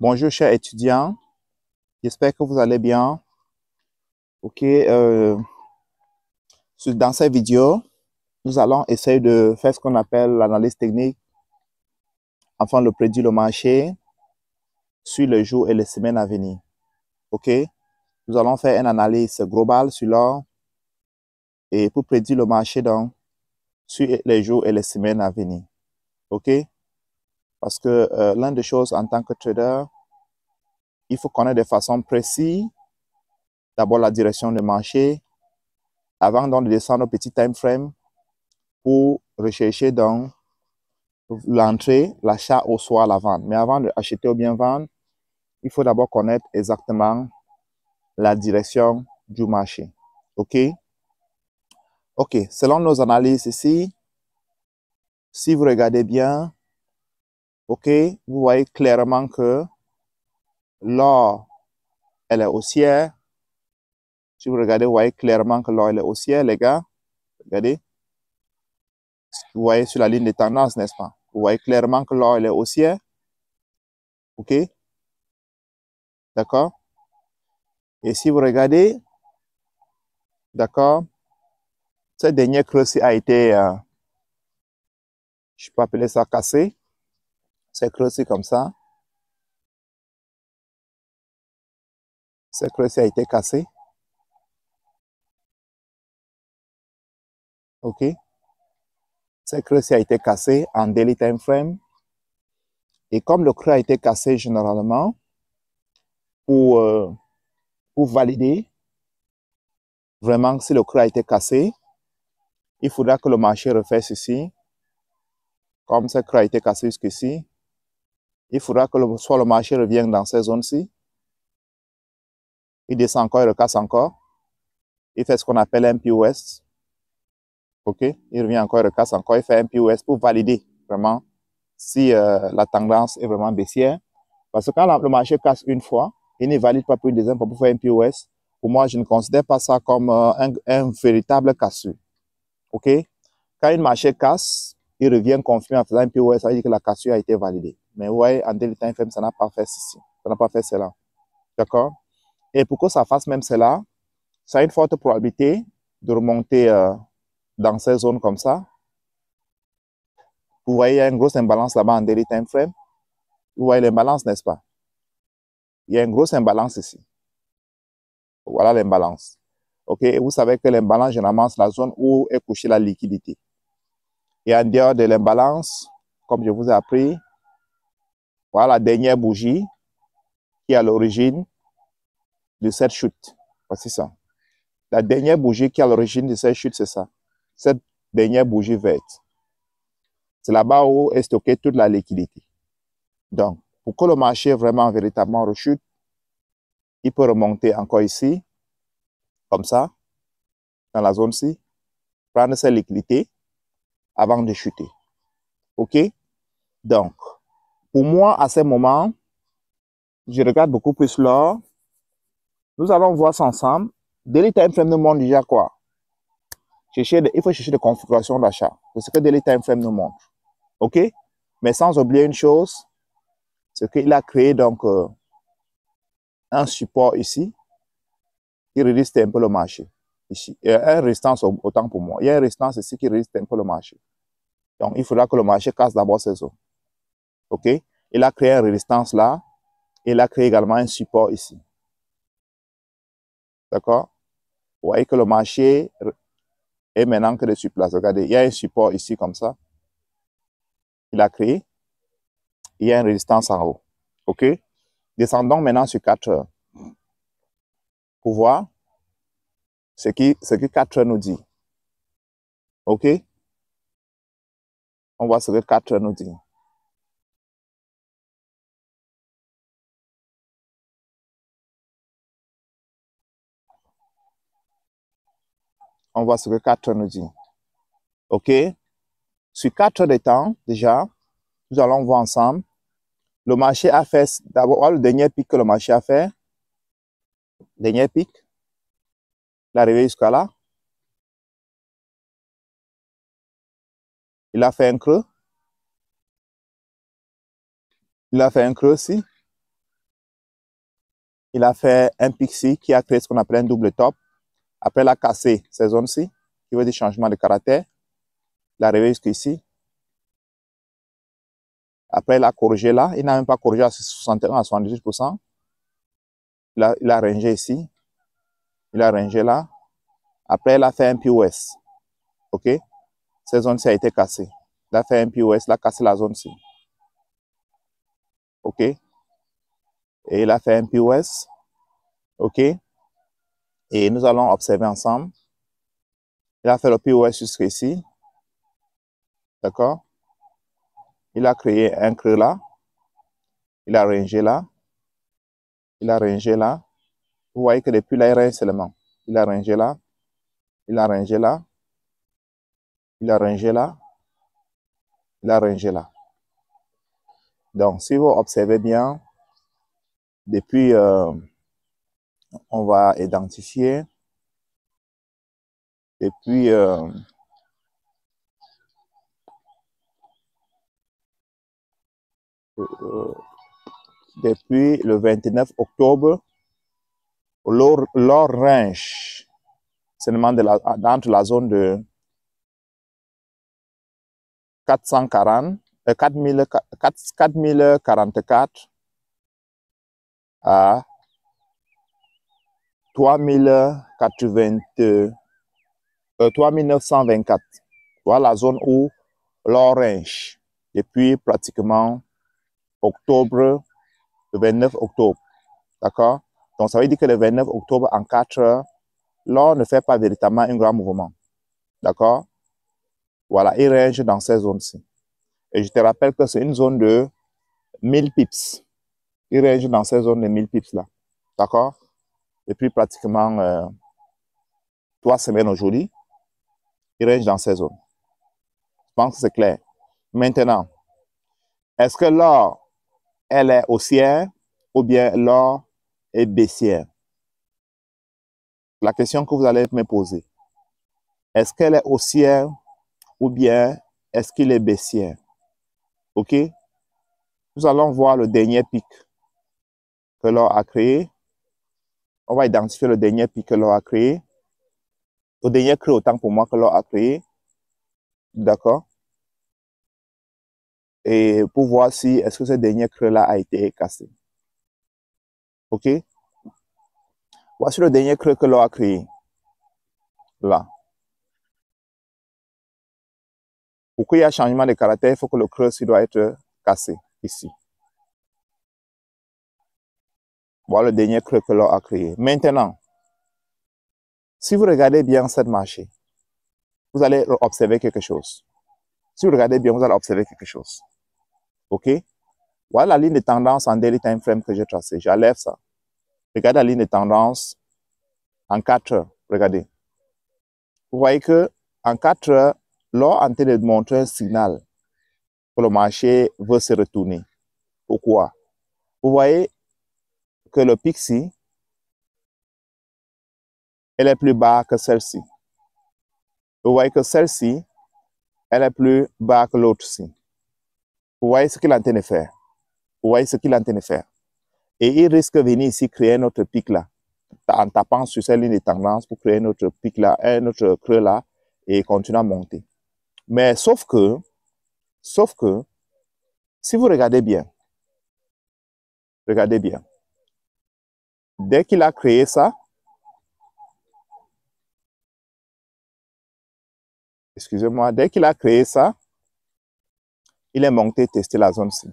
Bonjour chers étudiants, j'espère que vous allez bien. Ok, dans cette vidéo, nous allons essayer de faire ce qu'on appelle l'analyse technique afin de prédire le marché sur les jours et les semaines à venir. Ok, nous allons faire une analyse globale sur l'or et pour prédire le marché sur les jours et les semaines à venir. Ok, parce que l'une des choses en tant que trader, il faut connaître de façon précise d'abord la direction du marché avant donc de descendre au petit time frame pour rechercher donc l'entrée, l'achat ou soit la vente. Mais avant d'acheter ou bien vendre, il faut d'abord connaître exactement la direction du marché. OK? OK. Selon nos analyses ici, si vous regardez bien, OK, vous voyez clairement que l'or, elle est haussière. Si vous regardez, vous voyez clairement que l'or, elle est haussière, les gars. Regardez. Vous voyez sur la ligne de tendance, n'est-ce pas? Vous voyez clairement que l'or, elle est haussière. OK? D'accord? Et si vous regardez, d'accord, cette dernière creuse a été, je peux appeler ça cassé. C'est creusé comme ça. Cette creuse a été cassée. OK? Cette creuse a été cassée en daily time frame. Et comme le creux a été cassé généralement, pour valider vraiment si le creux a été cassé, il faudra que le marché refasse ceci. Comme ce creux a été cassé jusqu'ici, il faudra que soit le marché revienne dans ces zones-ci. Il descend encore, il recasse encore. Il fait ce qu'on appelle un POS. OK? Il revient encore, il recasse encore, il fait un POS pour valider vraiment si la tendance est vraiment baissière. Parce que quand le marché casse une fois, il ne valide pas pour une deuxième fois pour faire un POS. Pour moi, je ne considère pas ça comme un véritable cassure. OK? Quand un marché casse, il revient confirmer en faisant un POS, ça veut dire que la cassure a été validée. Mais vous voyez, en daily time frame, ça n'a pas fait ceci. Ça n'a pas fait cela. D'accord? Et pour que ça fasse même cela, ça a une forte probabilité de remonter dans ces zones comme ça. Vous voyez, il y a une grosse imbalance là-bas en daily time frame. Vous voyez l'imbalance, n'est-ce pas? Il y a une grosse imbalance ici. Voilà l'imbalance. OK? Et vous savez que l'imbalance, généralement, c'est la zone où est couchée la liquidité. Et en dehors de l'imbalance, comme je vous ai appris, voilà la dernière bougie qui est à l'origine de cette chute. Voici ça. La dernière bougie qui est à l'origine de cette chute, c'est ça. Cette dernière bougie verte. C'est là-bas où est stockée toute la liquidité. Donc, pour que le marché vraiment, véritablement rechute, il peut remonter encore ici, comme ça, dans la zone-ci, prendre ses liquidités avant de chuter. OK? Donc, pour moi, à ce moment, je regarde beaucoup plus l'or. Nous allons voir ça ensemble. Daily time frame nous montre déjà quoi? Il faut chercher des configurations d'achat. C'est ce que Daily time frame nous montre. OK? Mais sans oublier une chose, c'est qu'il a créé donc un support ici qui résiste un peu le marché. Ici. Il y a une résistance autant pour moi. Il y a une résistance ici qui résiste un peu le marché. Donc, il faudra que le marché casse d'abord ces zones. OK? Il a créé une résistance là. Il a créé également un support ici. D'accord? Vous voyez que le marché est maintenant que sur place. Regardez, il y a un support ici comme ça. Il a créé. Il y a une résistance en haut. OK? Descendons maintenant sur 4 heures. Pour voir ce que 4 heures nous dit. OK? On voit ce que 4 heures nous dit. On voit ce que 4 heures nous dit. OK? Sur 4 heures de temps, déjà, nous allons voir ensemble. Le marché a fait, d'abord, le dernier pic que le marché a fait. Dernier pic. L'arrivée jusqu'à là. Il a fait un creux. Il a fait un creux ici. il a fait un pic ici qui a créé ce qu'on appelle un double top. Après, il a cassé ces zones-ci, qui veut dire changement de caractère. Il est arrivé jusqu'ici. Après, il a corrigé là. Il n'a même pas corrigé à 61 à 78%. Il a rangé ici. Il a rangé là. Après, il a fait un POS. OK? Cette zone-ci a été cassée. Il a fait un POS. Il a cassé la zone-ci. OK? Et il a fait un POS. OK? Et nous allons observer ensemble. Il a fait le POS jusqu'ici. D'accord? Il a créé un creux là. Il a rangé là. Il a rangé là. Vous voyez que depuis là, il range seulement. Il a rangé là. Il a rangé là. Il a rangé là. Il a rangé là. Donc, si vous observez bien, depuis, on va identifier. Depuis, depuis le 29 octobre, leur range seulement entre la zone de 4044 à 3924. Voilà la zone où leur range depuis pratiquement octobre, le 29 octobre. D'accord? Donc, ça veut dire que le 29 octobre, en 4 heures, l'or ne fait pas véritablement un grand mouvement. D'accord? Voilà, il range dans ces zones-ci. Et je te rappelle que c'est une zone de 1000 pips. Il range dans ces zones de 1000 pips là. D'accord? Depuis pratiquement 3 semaines aujourd'hui, il range dans ces zones. Je pense que c'est clair. Maintenant, est-ce que l'or, elle est haussière ou bien l'or est baissière? La question que vous allez me poser. Est-ce qu'elle est haussière ou bien est-ce qu'il est baissière? OK? Nous allons voir le dernier pic que l'or a créé. On va identifier le dernier pic que l'or a créé. Le dernier creux, autant pour moi, que l'or a créé. D'accord? Et pour voir si est-ce que ce dernier creux-là a été cassé. OK? Voici le dernier creux que l'or a créé. Là. Pour qu'il y ait un changement de caractère, il faut que le creux doit être cassé ici. Voilà le dernier creux que l'or a créé. Maintenant, si vous regardez bien cette marché, vous allez observer quelque chose. Si vous regardez bien, vous allez observer quelque chose. OK? Voilà la ligne de tendance en daily time frame que j'ai tracée. J'enlève ça. Regardez la ligne de tendance en 4 heures. Regardez. Vous voyez que en 4 heures, l'or est en train de montrer un signal que le marché veut se retourner. Pourquoi? Vous voyez que le pic-ci, elle est plus bas que celle-ci. Vous voyez que celle-ci, elle est plus bas que l'autre-ci. Vous voyez ce qu'il est en train de faire. Vous voyez ce qu'il est en train de faire. Et il risque de venir ici créer notre pic là, en tapant sur cette ligne de tendance pour créer notre pic là, notre creux là, et continuer à monter. Mais sauf que, si vous regardez bien, dès qu'il a créé ça, excusez-moi, dès qu'il a créé ça, il est monté tester la zone-ci.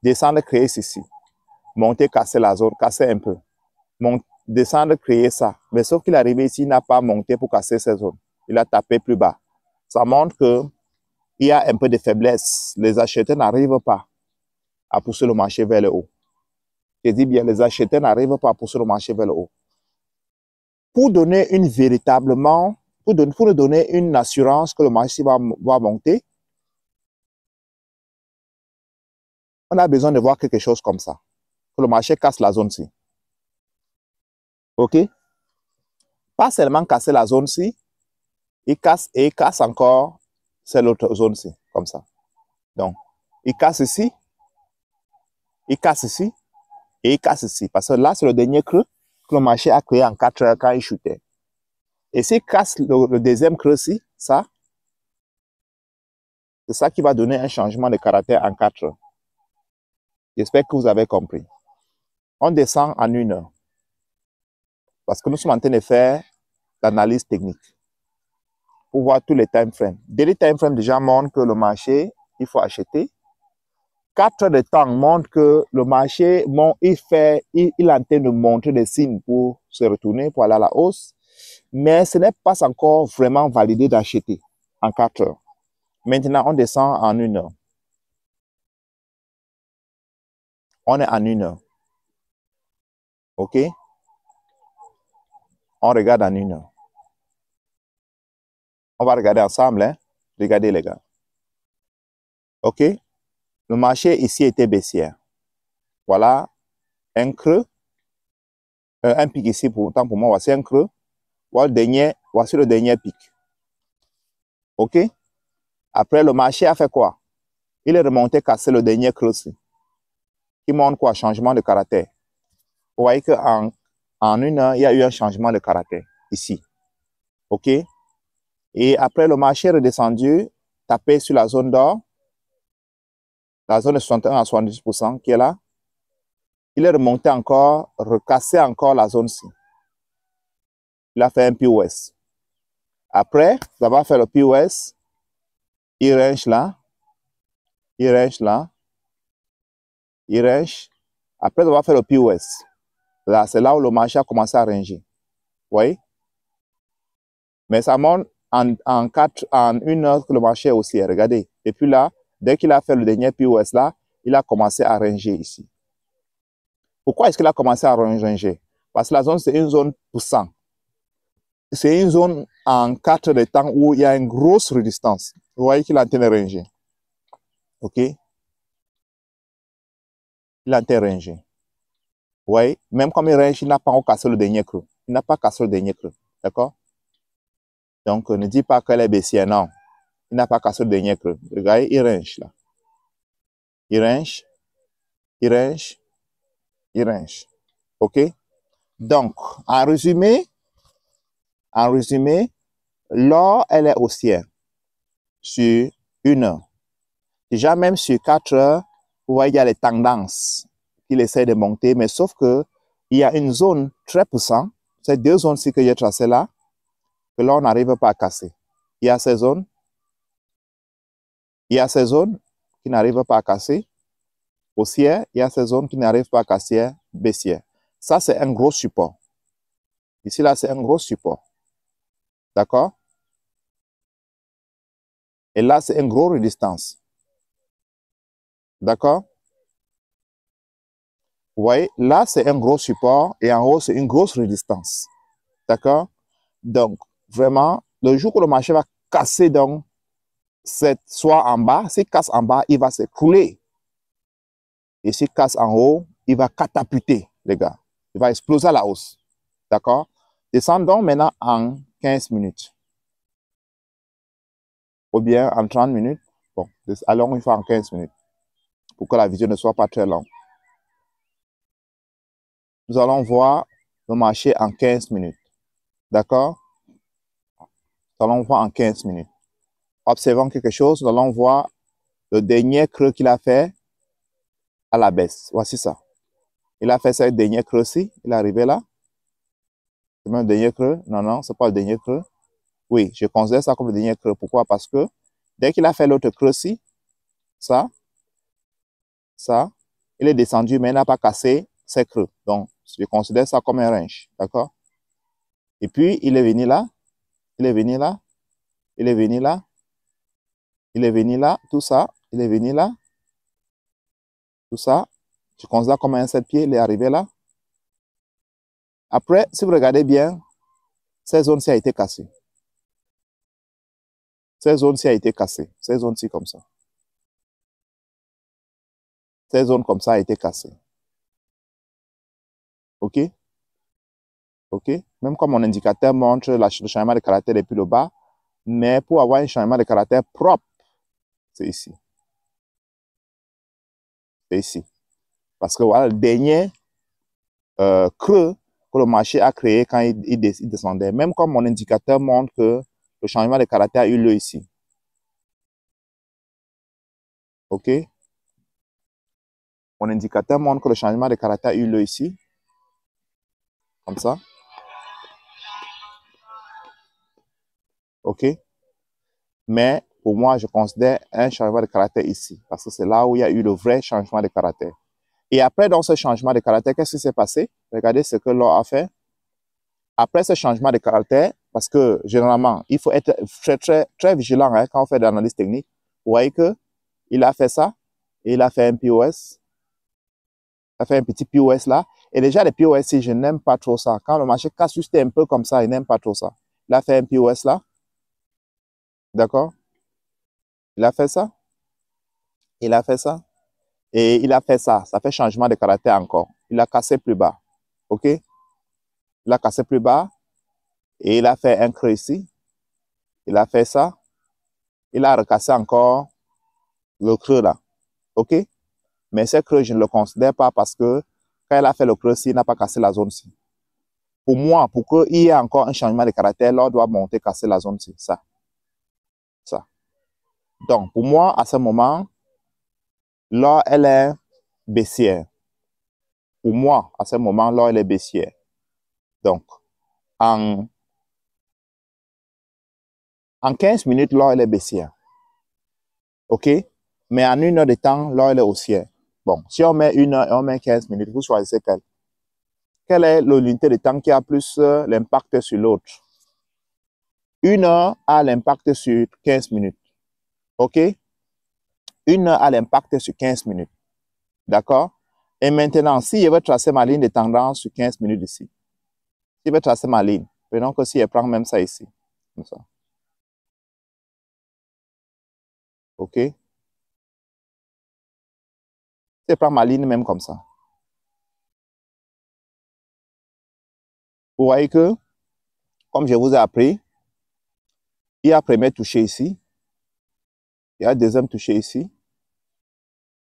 Descendre, créer ceci. Monter, casser la zone, casser un peu. Descendre, créer ça. Mais sauf qu'il est arrivé ici, il n'a pas monté pour casser cette zone. Il a tapé plus bas. Ça montre qu'il y a un peu de faiblesse. Les acheteurs n'arrivent pas à pousser le marché vers le haut. Je dis bien, les acheteurs n'arrivent pas à pousser le marché vers le haut. Pour donner une véritablement, pour nous donner une assurance que le marché va monter, on a besoin de voir quelque chose comme ça. Que le marché casse la zone-ci. OK? Pas seulement casser la zone-ci, il casse encore cette autre zone-ci, comme ça. Donc, il casse ici, et Et il casse ici. Parce que là, c'est le dernier creux que le marché a créé en 4 heures quand il chutait. Et s'il casse le deuxième creux ici, ça, c'est ça qui va donner un changement de caractère en 4 heures. J'espère que vous avez compris. On descend en 1 heure. Parce que nous sommes en train de faire l'analyse technique pour voir tous les time frames. Daily time frame déjà montre que le marché, il faut acheter. 4 heures de temps montrent que le marché, il est en train de montrer des signes pour se retourner, pour aller à la hausse. Mais ce n'est pas encore vraiment validé d'acheter en 4 heures. Maintenant, on descend en 1 heure. On est en 1 heure. OK? On regarde en 1 heure. On va regarder ensemble. Hein? Regardez, les gars. OK? Le marché ici était baissier. Voilà un creux. Un pic ici, pourtant pour moi, voici un creux. Voici le dernier pic. OK? Après, le marché a fait quoi? Il est remonté casser le dernier creux ici. Qui montre quoi? Changement de caractère. Vous voyez qu'en 1 heure, il y a eu un changement de caractère ici. OK? Et après, le marché est redescendu, tapé sur la zone d'or, la zone de 61 à 70% qui est là. Il est remonté encore, recassé encore la zone-ci. Il a fait un POS. Après, d'avoir fait le POS, il range là, il range là, il range. Après avoir fait le POS, là, c'est là où le marché a commencé à ranger. Vous voyez? Mais ça montre en 1 heure que le marché est haussier. Regardez. Et puis là, dès qu'il a fait le dernier POS là, il a commencé à ranger ici. Pourquoi est-ce qu'il a commencé à ranger? Parce que la zone, c'est une zone poussante. C'est une zone en 4 de temps où il y a une grosse résistance. Vous voyez qu'il est en train de ranger. OK? Il est en train de ranger. Vous voyez? Même comme il range, il n'a pas encore cassé le dernier creux. Il n'a pas cassé le dernier creux. D'accord? Donc, ne dis pas qu'elle est baissière. Non. Il n'a pas cassé le dernier creux. Regardez, il range là. Il range. Il range. Il range. OK? Donc, en résumé, l'or, elle est haussière sur 1 heure. Déjà, même sur 4 heures, vous voyez, il y a les tendances qu'il essaie de monter, mais sauf que il y a une zone très puissante, ces deux zones-ci que j'ai tracées là, que là, on n'arrive pas à casser. Il y a ces zones qui n'arrivent pas à casser, haussière, il y a ces zones qui n'arrivent pas à casser, baissière. Ça, c'est un gros support. Ici, là, c'est un gros support. D'accord? Et là, c'est une grosse résistance. D'accord? Vous voyez, là, c'est un gros support et en haut, c'est une grosse résistance. D'accord? Donc, vraiment, le jour où le marché va casser donc soit en bas, s'il casse en bas, il va s'écrouler. Et s'il casse en haut, il va catapulter, les gars. Il va exploser à la hausse. D'accord? Descendons maintenant en 15 minutes. Ou bien en 30 minutes. Bon, allons une fois en 15 minutes. Pour que la vision ne soit pas très longue. Nous allons voir le marché en 15 minutes. D'accord? Nous allons voir en 15 minutes. Observons quelque chose. Nous allons voir le dernier creux qu'il a fait à la baisse. Voici ça. Il a fait ce dernier creux-ci. Il est arrivé là. C'est même le dernier creux. Non, non, ce n'est pas le dernier creux. Oui, je considère ça comme le dernier creux. Pourquoi? Parce que dès qu'il a fait l'autre creux-ci, ça, il est descendu, mais il n'a pas cassé ses creux. Donc, je considère ça comme un range. D'accord? Et puis, il est venu là. Il est venu là. Il est venu là. Il est venu là. Tout ça. Il est venu là. Tout ça. Je considère comme un 7 pieds. Il est arrivé là. Après, si vous regardez bien, cette zone-ci a été cassée. Cette zone-ci a été cassée. Cette zone-ci comme ça. Cette zone comme ça a été cassée. OK? OK? Même comme mon indicateur montre le changement de caractère depuis le bas, mais pour avoir un changement de caractère propre, c'est ici. C'est ici. Parce que voilà, le dernier creux que le marché a créé quand il descendait. Même comme mon indicateur montre que le changement de caractère a eu lieu ici. OK? Mon indicateur montre que le changement de caractère a eu lieu ici. Comme ça. OK? Mais pour moi, je considère un changement de caractère ici. Parce que c'est là où il y a eu le vrai changement de caractère. Et après, dans ce changement de caractère, qu'est-ce qui s'est passé? Regardez ce que l'or a fait. Après ce changement de caractère, parce que généralement, il faut être très vigilant hein, quand on fait de l'analyse technique. Vous voyez qu'il a fait ça, et il a fait un POS. Il a fait un petit POS là. Et déjà, les POS, si je n'aime pas trop ça. Quand le marché casse juste un peu comme ça, il n'aime pas trop ça. Il a fait un POS là. D'accord? Il a fait ça. Il a fait ça. Et il a fait ça. Ça fait changement de caractère encore. Il a cassé plus bas. OK? Il a cassé plus bas. Et il a fait un creux ici. Il a fait ça. Il a recassé encore le creux là. OK? Mais ce creux, je ne le considère pas parce que quand il a fait le creux-ci, il n'a pas cassé la zone-ci. Pour moi, pour qu'il y ait encore un changement de caractère, l'or doit monter, casser la zone-ci. Ça. Ça. Donc, pour moi, à ce moment, l'or, elle est baissière. Pour moi, à ce moment, l'or, elle est baissière. Donc, en 15 minutes, l'or, elle est baissière. OK? Mais en 1 heure de temps, l'or, elle est haussière. Bon, si on met 1 heure et on met 15 minutes, vous choisissez quelle? Quelle est l'unité de temps qui a plus l'impact sur l'autre? 1 heure a l'impact sur 15 minutes. OK? 1 heure a l'impact sur 15 minutes. D'accord? Et maintenant, si je veux tracer ma ligne de tendance sur 15 minutes ici, si je veux tracer ma ligne, prenons que si je prends même ça ici, comme ça. OK? Si je prends ma ligne même comme ça. Vous voyez que, comme je vous ai appris, il y a premier touché ici, il y a deuxième touché ici.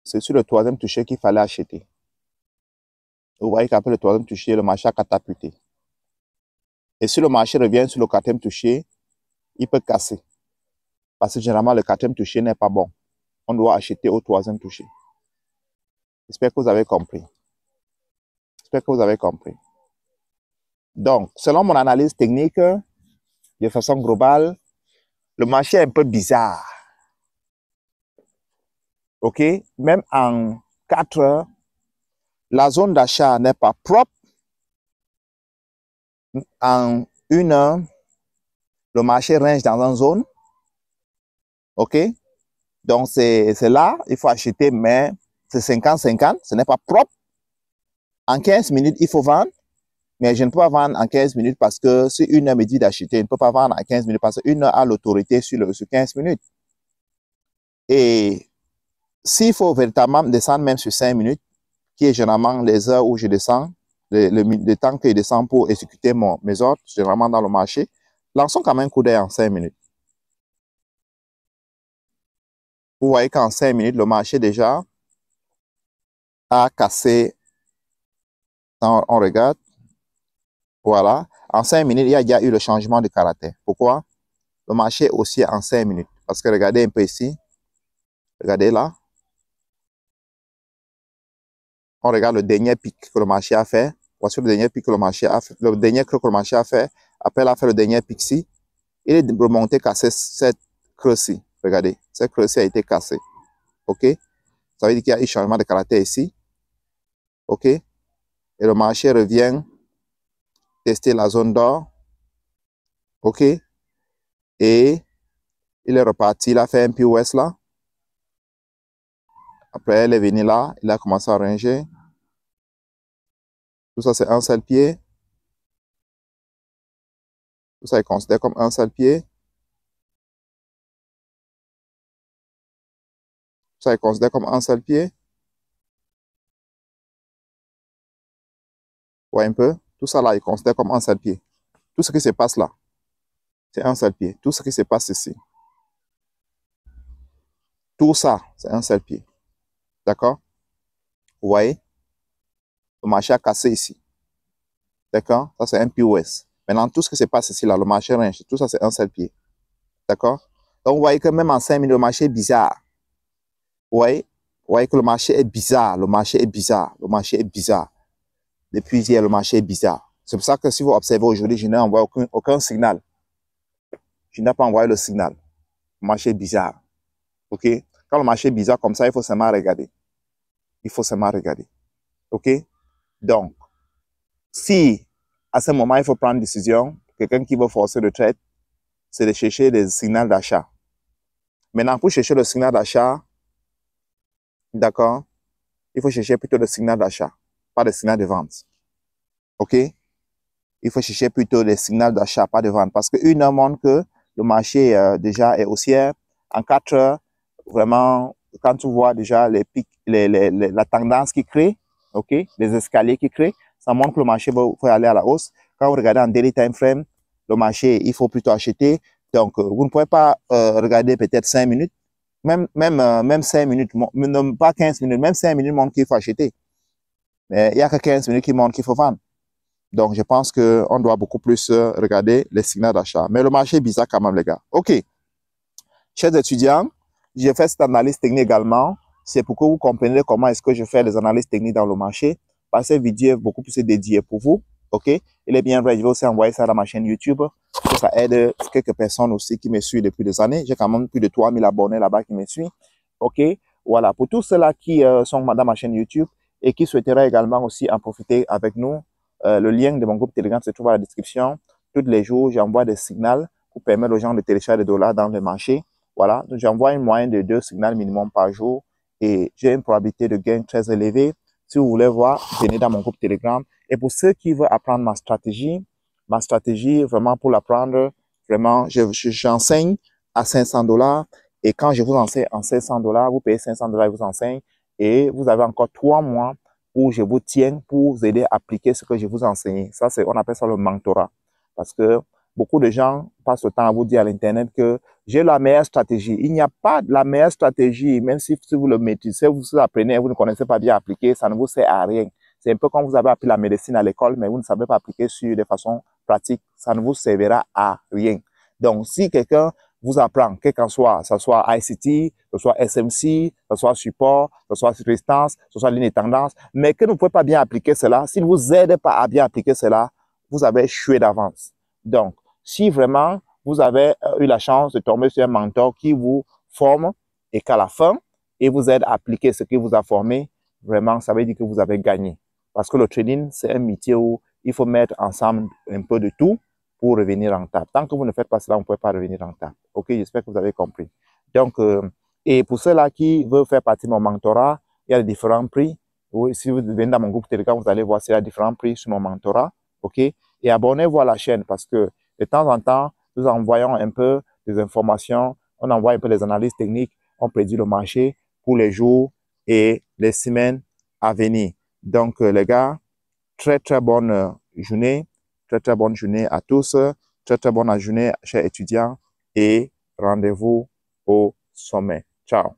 C'est sur le troisième touché qu'il fallait acheter. Vous voyez qu'après le troisième touché, le marché a catapulté. Et si le marché revient sur le quatrième touché, il peut casser. Parce que généralement, le quatrième touché n'est pas bon. On doit acheter au troisième touché. J'espère que vous avez compris. J'espère que vous avez compris. Donc, selon mon analyse technique, de façon globale, le marché est un peu bizarre. OK? Même en 4 heures, la zone d'achat n'est pas propre. En 1 heure, le marché range dans une zone. OK? Donc, c'est là, il faut acheter, mais c'est 50-50, ce n'est pas propre. En 15 minutes, il faut vendre, mais je ne peux pas vendre en 15 minutes parce que si 1 heure me dit d'acheter, je ne peux pas vendre en 15 minutes parce que 1 heure a l'autorité sur 15 minutes. Et s'il faut véritablement descendre même sur 5 minutes, qui est généralement les heures où je descends, le temps que je descends pour exécuter mes ordres, généralement dans le marché, lançons quand même un coup d'œil en 5 minutes. Vous voyez qu'en 5 minutes, le marché déjà a cassé. On regarde. Voilà. En 5 minutes, il y a déjà eu le changement de caractère. Pourquoi? Le marché aussi en 5 minutes. Parce que regardez un peu ici. Regardez là. On regarde le dernier pic que le marché a fait. Voici le dernier pic que le marché a fait. Le dernier creux que le marché a fait. Après, il a fait le dernier pic ici. Il est remonté casser cette creux-ci. Regardez. Cette creux-ci a été cassée. OK? Ça veut dire qu'il y a eu changement de caractère ici. OK? Et le marché revient tester la zone d'or. OK? Et il est reparti. Il a fait un POS là. Après, elle est venue là. Il a commencé à ranger. Tout ça, c'est un seul pied. Tout ça est considéré comme un seul pied. Tout ça est considéré comme un seul pied. Ouais, un peu. Tout ça là est considéré comme un seul pied. Tout ce qui se passe là, c'est un seul pied. Tout ce qui se passe ici. Tout ça, c'est un seul pied. D'accord? Vous voyez? Le marché a cassé ici. D'accord? Ça, c'est un POS. Maintenant, tout ce qui se passe ici, là, le marché range, tout ça, c'est un seul pied. D'accord? Donc, vous voyez que même en 5 minutes, le marché est bizarre. Vous voyez que le marché est bizarre. Le marché est bizarre. Le marché est bizarre. Depuis hier, le marché est bizarre. C'est pour ça que si vous observez aujourd'hui, je n'ai envoyé aucun signal. Je n'ai pas envoyé le signal. Le marché est bizarre. OK? Quand le marché est bizarre comme ça, il faut seulement regarder. Il faut seulement regarder. OK? Donc, si à ce moment, il faut prendre une décision, quelqu'un qui veut forcer le trade, c'est de chercher des signaux d'achat. Maintenant, pour chercher le signal d'achat, d'accord, il faut chercher plutôt le signal d'achat, pas le signal de vente. OK? Il faut chercher plutôt les signaux d'achat, pas de vente. Parce qu'une heure montre que le marché déjà est haussier. En 4 heures, vraiment, quand tu vois déjà les pics, la tendance qui crée, OK, les escaliers qui créent, ça montre que le marché va aller à la hausse. Quand vous regardez en daily time frame, le marché, il faut plutôt acheter. Donc, vous ne pouvez pas regarder peut-être 5 minutes, même 5 minutes, même pas 15 minutes, même 5 minutes montrent qu'il faut acheter. Mais il n'y a que 15 minutes qui montrent qu'il faut vendre. Donc, je pense qu'on doit beaucoup plus regarder les signaux d'achat. Mais le marché est bizarre quand même, les gars. OK. Chers étudiants, j'ai fait cette analyse technique également. C'est pour que vous compreniez comment est-ce que je fais les analyses techniques dans le marché. Parce que cette vidéo est beaucoup plus dédiée pour vous. OK. Il est bien vrai, je vais aussi envoyer ça dans ma chaîne YouTube. Que ça aide quelques personnes aussi qui me suivent depuis des années. J'ai quand même plus de 3000 abonnés là-bas qui me suivent. OK. Voilà. Pour tous ceux-là qui sont dans ma chaîne YouTube et qui souhaiteraient également aussi en profiter avec nous, le lien de mon groupe Telegram se trouve dans la description. Tous les jours, j'envoie des signaux pour permettre aux gens de télécharger des dollars dans le marché. Voilà, donc j'envoie une moyenne de 2 signaux minimum par jour et j'ai une probabilité de gain très élevée. Si vous voulez voir, venez dans mon groupe Telegram. Et pour ceux qui veulent apprendre ma stratégie vraiment pour l'apprendre, vraiment, j'enseigne à 500 dollars. Et quand je vous enseigne en 500 dollars, vous payez 500 dollars, je vous enseigne. Et vous avez encore 3 mois où je vous tiens pour vous aider à appliquer ce que je vous enseigne. Ça, on appelle ça le mentorat. Parce que beaucoup de gens passent le temps à vous dire à l'Internet que j'ai la meilleure stratégie. Il n'y a pas de la meilleure stratégie, même si vous le maîtrisez, vous apprenez, vous ne connaissez pas bien appliquer, ça ne vous sert à rien. C'est un peu comme vous avez appris la médecine à l'école, mais vous ne savez pas appliquer sur de façon pratique, ça ne vous servira à rien. Donc, si quelqu'un vous apprend, quel qu'en soit, que ce soit ICT, que ce soit SMC, que ce soit support, que ce soit résistance, que ce soit ligne de tendance, mais que vous ne pouvez pas bien appliquer cela, s'il ne vous aide pas à bien appliquer cela, vous avez échoué d'avance. Donc, si vraiment vous avez eu la chance de tomber sur un mentor qui vous forme et qu'à la fin, il vous aide à appliquer ce qu'il vous a formé, vraiment, ça veut dire que vous avez gagné. Parce que le trading, c'est un métier où il faut mettre ensemble un peu de tout pour revenir rentable. Tant que vous ne faites pas cela, vous ne pouvez pas revenir rentable. OK, j'espère que vous avez compris. Donc, et pour ceux-là qui veulent faire partie de mon mentorat, il y a différents prix. Si vous venez dans mon groupe Telegram, vous allez voir s'il y a différents prix sur mon mentorat. OK? Et abonnez-vous à la chaîne parce que de temps en temps, nous envoyons un peu des informations, on envoie un peu les analyses techniques, on prédit le marché pour les jours et les semaines à venir. Donc, les gars, très, très bonne journée. Très, très bonne journée à tous. Très, très bonne journée, chers étudiants. Et rendez-vous au sommet. Ciao.